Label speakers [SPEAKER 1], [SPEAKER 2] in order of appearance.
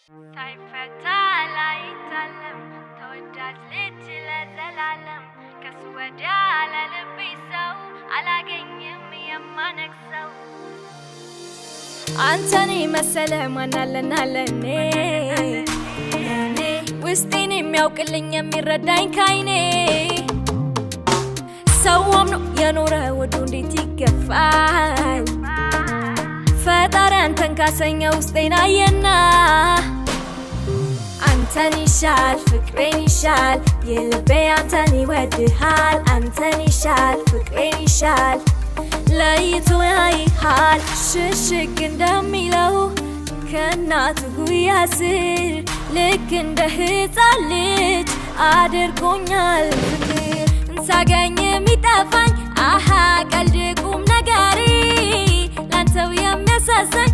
[SPEAKER 1] ሳይፈታ ላይታለም ተወዳጅ ልጅ ለዘላለም ከሱ ወዲያ ለልቤ ሰው አላገኝም የማነክሰው አንተን መሰለ ማን አለና ለኔ ውስጤን የሚያውቅልኝ የሚረዳኝ ካይኔ ሰውም ነው የኖረ ወዱ እንዴት ይገፋል ፈጣሪ አንተን ካሰኘ ውስጤን አየና አንተን ይሻል ፍቅሬን ይሻል የልቤ አንተን ይወድሃል አንተን ይሻል ፍቅሬን ይሻል ለይቶ ያይሃል ሽሽግ እንደሚለው ከናቱ ጉያ ስር ልክ እንደ ሕፃን ልጅ አድርጎኛል ፍቅር ሳገኝ የሚጠፋኝ አሃ ቀልድ ቁም ነገሪ ላንተው የሚያሳዝን